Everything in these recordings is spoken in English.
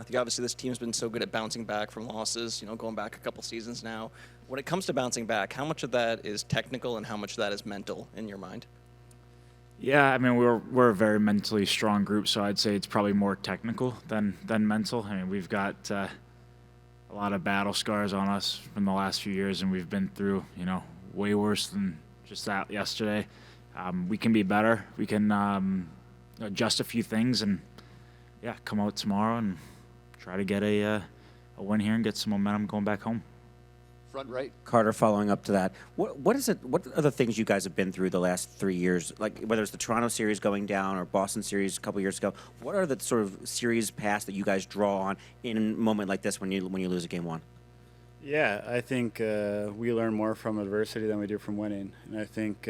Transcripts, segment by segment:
Matthew, obviously this team's been so good at bouncing back from losses, going back a couple seasons now. When it comes to bouncing back, how much of that is technical and how much of that is mental in your mind? Yeah, I mean we're a very mentally strong group, so I'd say it's probably more technical than mental. I mean we've got a lot of battle scars on us from the last few years, and we've been through way worse than just that yesterday. We can be better. We can adjust a few things, and come out tomorrow and try to get a win here and get some momentum going back home. Front right. Carter, following up to that, what is it? What are the things you guys have been through the last 3 years? Like whether it's the Toronto series going down or Boston series a couple years ago, what are the sort of series past that you guys draw on in a moment like this when you lose a game one? Yeah, I think we learn more from adversity than we do from winning, and I think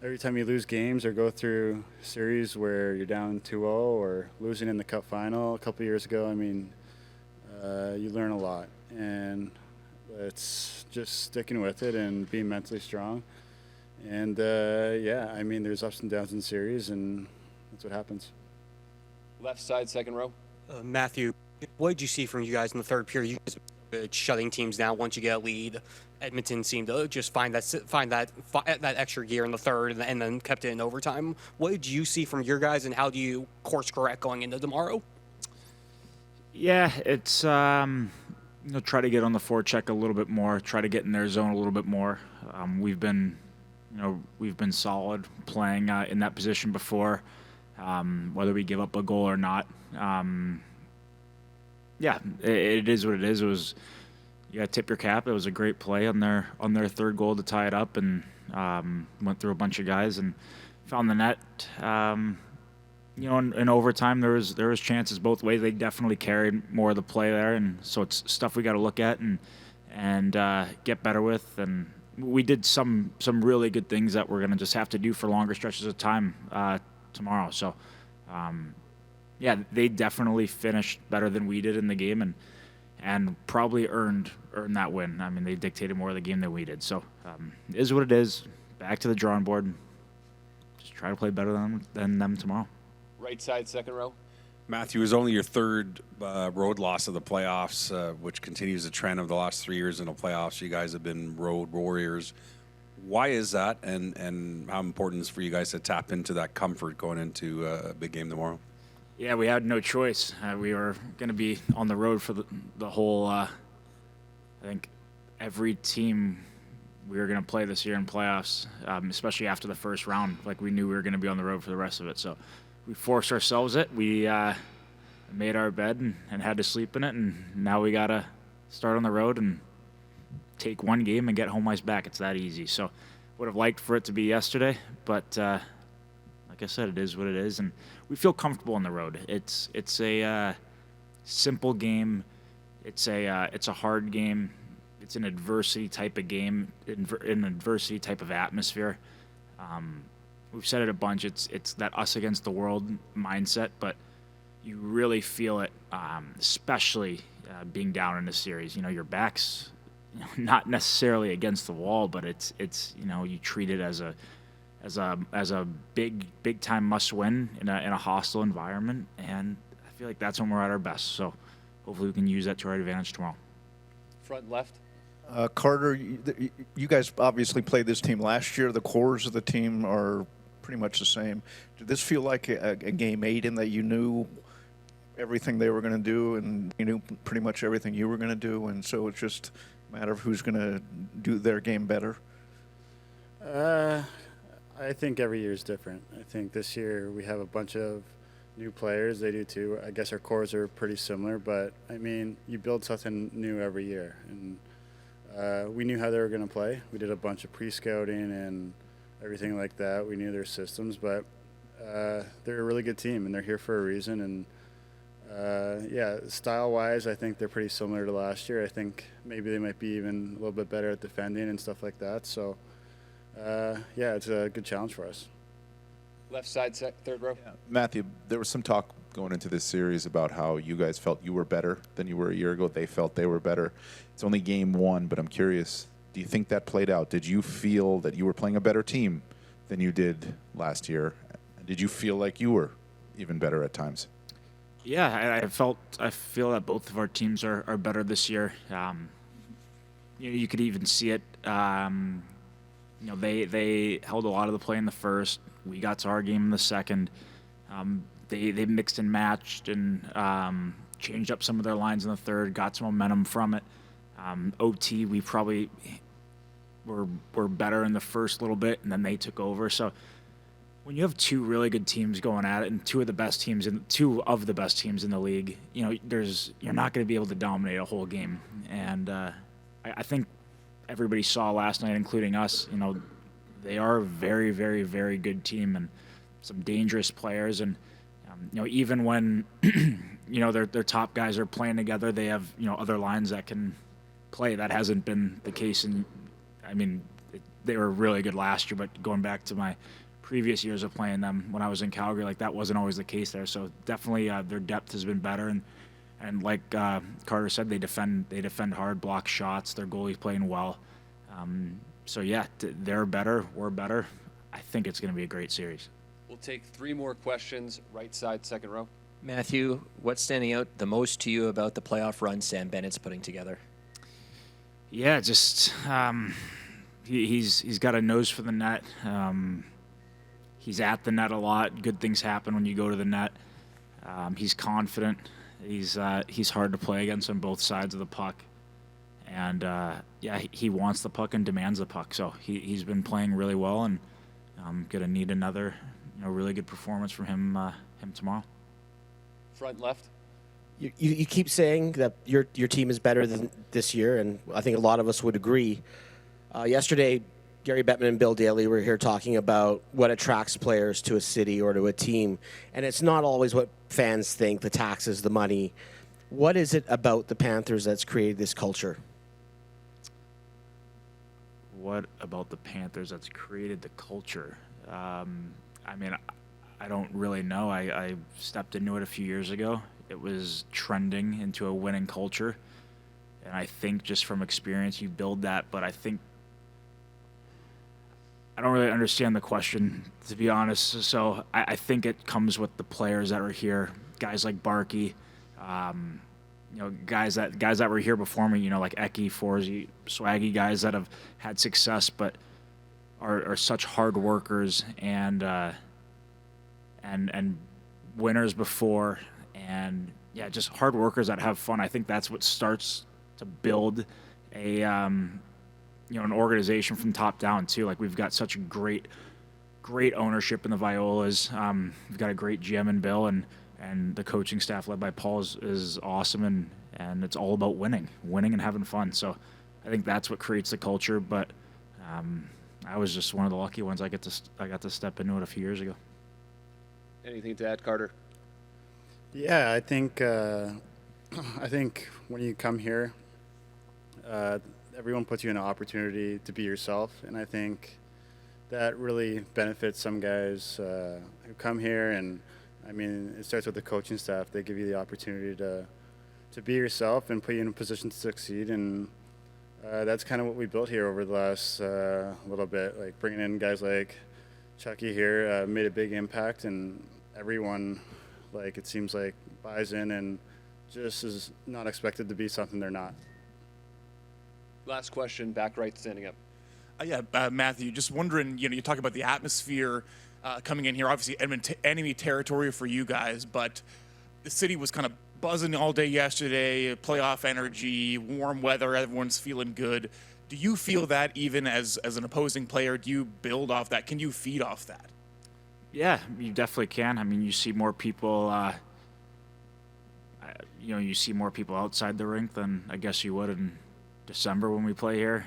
every time you lose games or go through series where you're down 2-0 or losing in the Cup final a couple years ago, I mean, you learn a lot, and it's just sticking with it and being mentally strong. And, I mean, there's ups and downs in series, and that's what happens. Left side, second row. Matthew, what did you see from you guys in the third period? You guys have been good shutting teams down once you get a lead. Edmonton seemed to just find that extra gear in the third and then kept it in overtime. What did you see from your guys, and how do you course correct going into tomorrow? Yeah, it's try to get on the forecheck a little bit more, try to get in their zone a little bit more. We've been solid playing in that position before, whether we give up a goal or not. It is what it is. It was, you got to tip your cap. It was a great play on their third goal to tie it up, and went through a bunch of guys and found the net. In overtime, there was chances both ways. They definitely carried more of the play there, and so it's stuff we got to look at and get better with. And we did some really good things that we're going to just have to do for longer stretches of time tomorrow. So, they definitely finished better than we did in the game, and probably earned that win. I mean, they dictated more of the game than we did. So, it is what it is. Back to the drawing board. Just try to play better than them tomorrow. Right side, second row. Matthew, is only your third road loss of the playoffs, which continues the trend of the last 3 years in the playoffs. You guys have been road warriors. Why is that, and how important is it for you guys to tap into that comfort going into a big game tomorrow? Yeah, we had no choice. We were going to be on the road for the whole, I think, every team we were going to play this year in playoffs, especially after the first round. Like, we knew we were going to be on the road for the rest of it. So we forced ourselves it. We made our bed and had to sleep in it, and now we got to start on the road and take one game and get home ice back. It's that easy. So would have liked for it to be yesterday, but like I said, it is what it is, and we feel comfortable on the road. It's a simple game. It's a hard game. It's an adversity type of game, an adversity type of atmosphere. We've said it a bunch. It's that us against the world mindset, but you really feel it, especially being down in the series. Your back's not necessarily against the wall, but it's you treat it as a big time must win in a hostile environment, and I feel like that's when we're at our best. So hopefully we can use that to our advantage tomorrow. Front left. Carter, you guys obviously played this team last year. The cores of the team are pretty much the same. Did this feel like a game 8 in that you knew everything they were going to do and you knew pretty much everything you were going to do, and so it's just a matter of who's going to do their game better? I think every year is different. I think this year we have a bunch of new players. They do too. I guess our cores are pretty similar, but, I mean, you build something new every year. And we knew how they were going to play. We did a bunch of pre-scouting and everything like that. We knew their systems, but they're a really good team, and they're here for a reason. And, style-wise, I think they're pretty similar to last year. I think maybe they might be even a little bit better at defending and stuff like that. So, it's a good challenge for us. Left side, third row. Yeah. Matthew, there was some talk going into this series about how you guys felt you were better than you were a year ago. They felt they were better. It's only game 1, but I'm curious, do you think that played out? Did you feel that you were playing a better team than you did last year? Did you feel like you were even better at times? Yeah, I feel that both of our teams are better this year. You could even see it. They held a lot of the play in the first. We got to our game in the second. They mixed and matched and changed up some of their lines in the third. Got some momentum from it. OT, we probably were better in the first little bit, and then they took over. So when you have two really good teams going at it, and two of the best teams in the league, you're not going to be able to dominate a whole game. And I think everybody saw last night, including us. They are a very, very, very good team and some dangerous players. And even when their top guys are playing together, they have other lines that can play. That hasn't been the case they were really good last year, but going back to my previous years of playing them when I was in Calgary, that wasn't always the case there. So definitely their depth has been better, and like Carter said, they defend hard, block shots. Their goalie's playing well. So yeah, they're better. We're better. I think it's going to be a great series. We'll take 3 more questions. Right side, second row. Matthew, what's standing out the most to you about the playoff run Sam Bennett's putting together? Yeah, just he's got a nose for the net. He's at the net a lot. Good things happen when you go to the net. He's confident. He's hard to play against on both sides of the puck. And he wants the puck and demands the puck. So he's been playing really well, and I'm gonna need another really good performance from him tomorrow. Front left. You keep saying that your team is better than this year, and I think a lot of us would agree. Yesterday, Gary Bettman and Bill Daly were here talking about what attracts players to a city or to a team, and it's not always what fans think, the taxes, the money. What is it about the Panthers that's created this culture? What about the Panthers that's created the culture? I don't really know. I stepped into it a few years ago. It was trending into a winning culture. And I think just from experience, you build that. But I don't really understand the question, to be honest. So I think it comes with the players that are here, guys like Barkey, guys that were here before me, like Eki, Forsey, Swaggy, guys that have had success but are such hard workers and winners before, and just hard workers that have fun. I think that's what starts to build an organization from top down too. Like, we've got such a great ownership in the Violas. We've got a great GM in Bill, and the coaching staff led by Paul is awesome, and it's all about winning and having fun. So I think that's what creates the culture. But I was just one of the lucky ones. I got to step into it a few years ago. Anything to add, Carter? Yeah, I think when you come here, everyone puts you in an opportunity to be yourself, and I think that really benefits some guys who come here. And it starts with the coaching staff. They give you the opportunity to be yourself and put you in a position to succeed, and that's kind of what we built here over the last little bit. Like, bringing in guys like Chucky here made a big impact, and everyone, it seems like, buys in and just is not expected to be something they're not. Last question, back right, standing up. Matthew, just wondering, you talk about the atmosphere coming in here, obviously enemy territory for you guys, but the city was kind of buzzing all day yesterday, playoff energy, warm weather, everyone's feeling good. Do you feel that even as an opposing player? Do you build off that? Can you feed off that? Yeah, you definitely can. You see more people, you see more people outside the rink than I guess you would in December when we play here.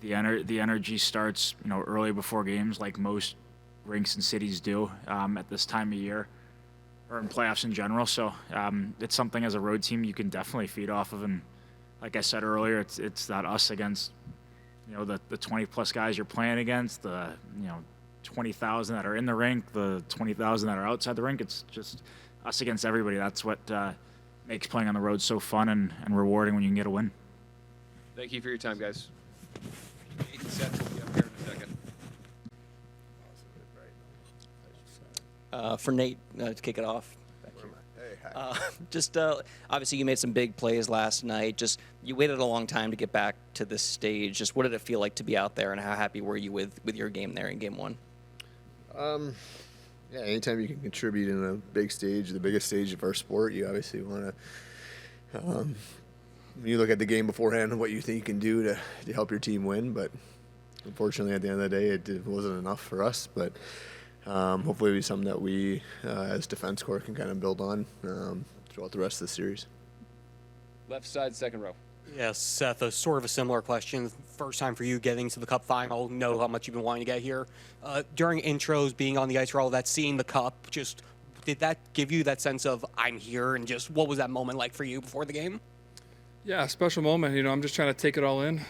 The energy starts, early before games, like most rinks and cities do at this time of year, or in playoffs in general. So it's something as a road team you can definitely feed off of. And like I said earlier, it's that us against, the 20+ guys you're playing against, the 20,000 that are in the rink, the 20,000 that are outside the rink. It's just us against everybody. That's what makes playing on the road so fun and rewarding when you can get a win. Thank you for your time, guys. Nate and Seth will be up here in a second. For Nate, to kick it off. Just obviously, you made some big plays last night. Just you waited a long time to get back to this stage. Just what did it feel like to be out there, and how happy were you with your game there in Game 1? Yeah, anytime you can contribute in a big stage, the biggest stage of our sport, you obviously want to. You look at the game beforehand and what you think you can do to help your team win, but unfortunately, at the end of the day, it wasn't enough for us. But hopefully, it'll be something that we, as defense corps, can kind of build on throughout the rest of the series. Left side, second row. Yes, Seth, a sort of a similar question. First time for you getting to the Cup final. Know how much you've been wanting to get here. During intros, being on the ice for all that, seeing the Cup, just did that give you that sense of I'm here, and just what was that moment like for you before the game? Yeah, special moment. I'm just trying to take it all in.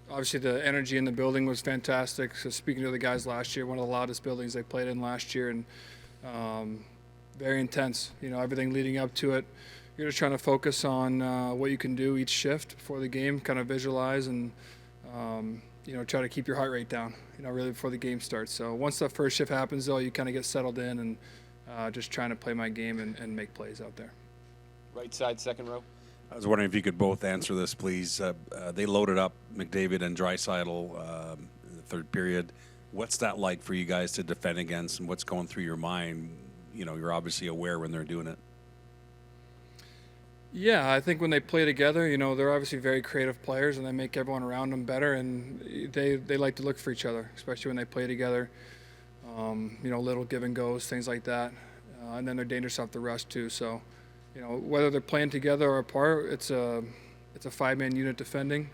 Obviously the energy in the building was fantastic. So speaking to the guys last year, one of the loudest buildings they played in last year, and very intense. Everything leading up to it. You're just trying to focus on what you can do each shift before the game, kind of visualize and, try to keep your heart rate down, really before the game starts. So once that first shift happens, though, you kind of get settled in and just trying to play my game and make plays out there. Right side, second row. I was wondering if you could both answer this, please. They loaded up McDavid and Draisaitl in the third period. What's that like for you guys to defend against, and what's going through your mind? You're obviously aware when they're doing it. Yeah, I think when they play together, they're obviously very creative players, and they make everyone around them better, and they like to look for each other, especially when they play together. Little give and goes, things like that, and then they're dangerous off the rush too. So, whether they're playing together or apart, it's a 5-man unit defending,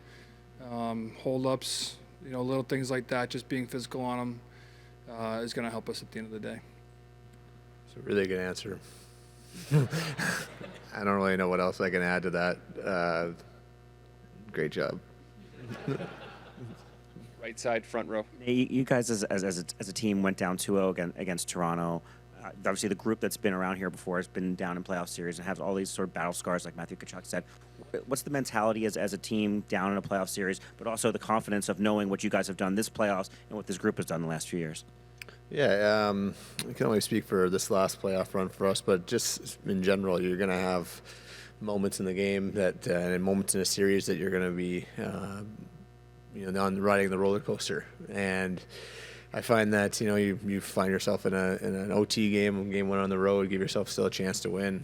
hold-ups, little things like that. Just being physical on them is going to help us at the end of the day. It's a really good answer. I don't really know what else I can add to that. Great job. Right side, front row. You guys, as a team, went down 2-0 against Toronto. Obviously, the group that's been around here before has been down in playoff series and has all these sort of battle scars, like Matthew Tkachuk said. What's the mentality as a team down in a playoff series, but also the confidence of knowing what you guys have done this playoffs and what this group has done the last few years? Yeah, I can only speak for this last playoff run for us, but just in general, you're going to have moments in the game that, and moments in a series that you're going to be, on riding the roller coaster. And I find that you find yourself in an OT game, game one on the road, give yourself still a chance to win.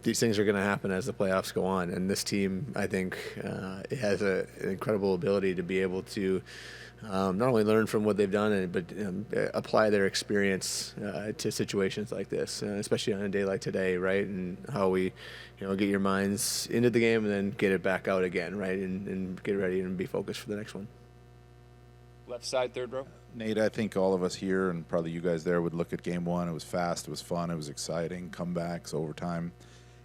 These things are going to happen as the playoffs go on, and this team, I think, it has an incredible ability to be able to not only learn from what they've done, but apply their experience to situations like this, especially on a day like today, right? And how we, get your minds into the game and then get it back out again, right? And get ready and be focused for the next one. Left side, third row. Nate, I think all of us here and probably you guys there would look at game one. It was fast, it was fun, it was exciting, comebacks, overtime.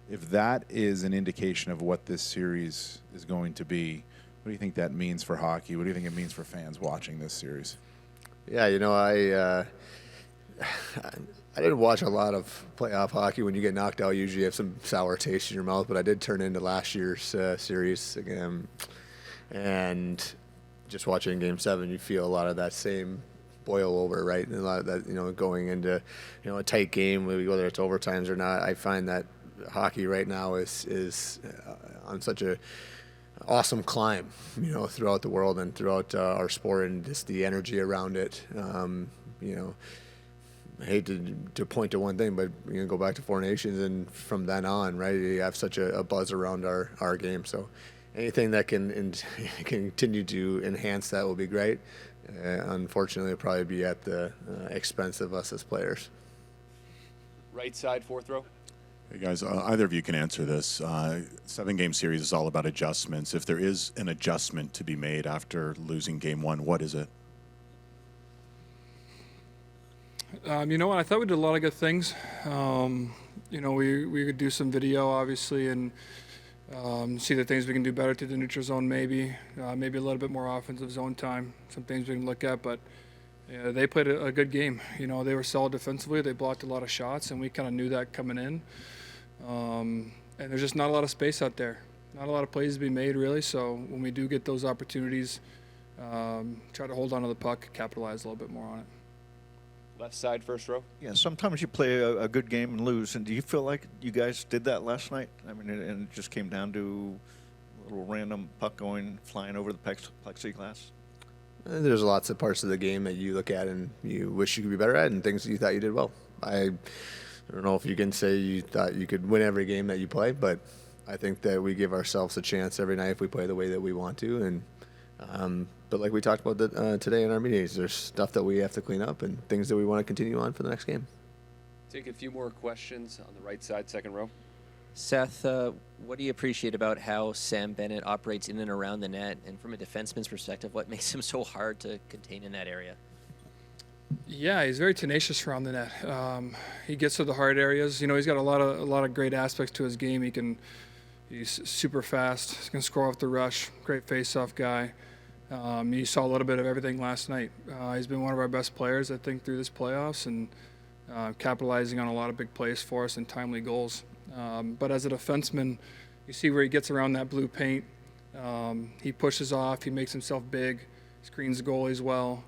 If that is an indication of what this series is going to be, what do you think that means for hockey? What do you think it means for fans watching this series? Yeah, I didn't watch a lot of playoff hockey. When you get knocked out, usually you have some sour taste in your mouth, but I did turn into last year's series again. And just watching Game 7, you feel a lot of that same boil over, right? And a lot of that, going into, a tight game, whether it's overtimes or not. I find that hockey right now is on such a awesome climb, throughout the world and throughout our sport, and just the energy around it. I hate to point to one thing, but go back to Four Nations, and from then on, right, you have such a buzz around our game. So anything that can continue to enhance that will be great. Unfortunately, it'll probably be at the expense of us as players. Right side, fourth row. Hey guys, either of you can answer this. 7-game series is all about adjustments. If there is an adjustment to be made after losing game one, what is it? You know what? I thought we did a lot of good things. We could do some video, obviously, and see the things we can do better to the neutral zone, maybe a little bit more offensive zone time. Some things we can look at, but they played a good game. They were solid defensively. They blocked a lot of shots, and we kind of knew that coming in. And there's just not a lot of space out there. Not a lot of plays to be made, really. So when we do get those opportunities, try to hold on to the puck, capitalize a little bit more on it. Left side, first row. Yeah, sometimes you play a good game and lose, and do you feel like you guys did that last night? I mean, and it just came down to a little random puck flying over the plexiglass? There's lots of parts of the game that you look at and you wish you could be better at, and things that you thought you did well. I don't know if you can say you thought you could win every game that you play, but I think that we give ourselves a chance every night if we play the way that we want to. And but like we talked about today in our meetings, there's stuff that we have to clean up and things that we want to continue on for the next game. Take a few more questions on the right side, second row. Seth, what do you appreciate about how Sam Bennett operates in and around the net? And from a defenseman's perspective, what makes him so hard to contain in that area? Yeah, he's very tenacious around the net. He gets to the hard areas. You know, he's got a lot of great aspects to his game. He's super fast. He can score off the rush. Great face-off guy. You saw a little bit of everything last night. He's been one of our best players, I think, through this playoffs, and capitalizing on a lot of big plays for us and timely goals. But as a defenseman, you see where he gets around that blue paint. He pushes off. He makes himself big. Screens the goalies well.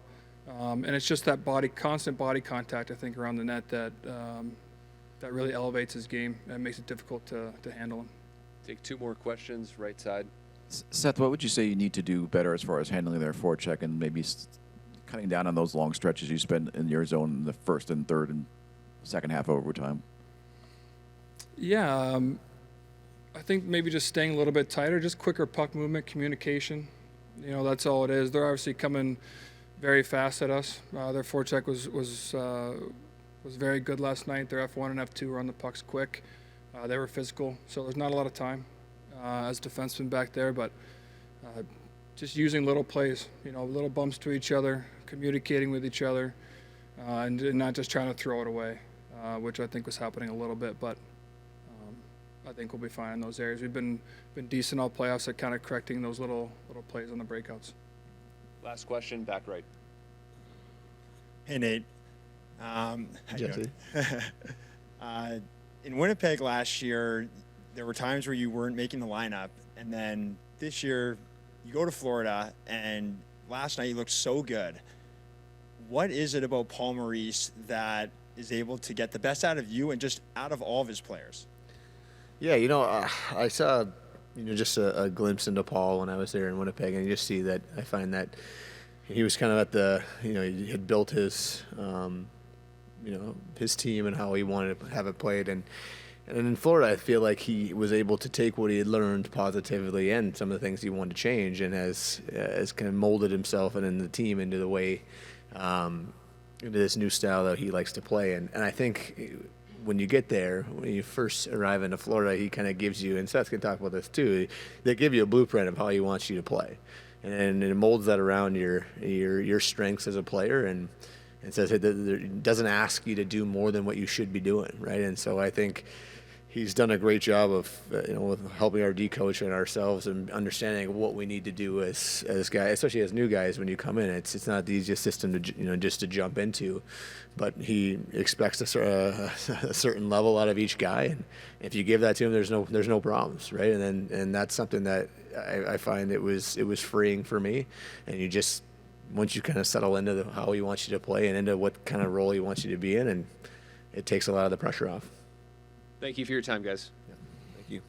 And it's just that constant body contact, I think, around the net that really elevates his game and makes it difficult to handle him. Take two more questions, right side. Seth, what would you say you need to do better as far as handling their forecheck and maybe cutting down on those long stretches you spend in your zone in the first and third and second half of overtime? Yeah, I think maybe just staying a little bit tighter, just quicker puck movement, communication. You know, that's all it is. They're obviously coming very fast at us. Their forecheck was very good last night. Their F1 and F2 were on the pucks quick. They were physical, so there's not a lot of time as defensemen back there, but just using little plays, you know, little bumps to each other, communicating with each other, and not just trying to throw it away, which I think was happening a little bit, but I think we'll be fine in those areas. We've been decent all playoffs at kind of correcting those little plays on the breakouts. Last question, back right. Hey, Nate. Jesse. In Winnipeg last year, there were times where you weren't making the lineup, and then this year you go to Florida, and last night you looked so good. What is it about Paul Maurice that is able to get the best out of you and just out of all of his players? Yeah, you know, I saw, you know, just a glimpse into Paul when I was there in Winnipeg, and you just see that I find that he was kind of at the, you know, he had built his, you know, his team and how he wanted to have it played, and in Florida, I feel like he was able to take what he had learned positively and some of the things he wanted to change, and has kind of molded himself and in the team into the way, into this new style that he likes to play, and I think when you get there, when you first arrive into Florida, he kind of gives you, and Seth can talk about this too, they give you a blueprint of how he wants you to play. And it molds that around your strengths as a player, and says it doesn't ask you to do more than what you should be doing, right? And so I think he's done a great job of with helping our D coach and ourselves and understanding what we need to do as guys, especially as new guys when you come in. It's not the easiest system to just to jump into, but he expects a certain level out of each guy, and if you give that to him, there's no problems, right? And that's something that I find it was freeing for me, and you just once you kind of settle into how he wants you to play and into what kind of role he wants you to be in, and it takes a lot of the pressure off. Thank you for your time, guys. Yeah. Thank you.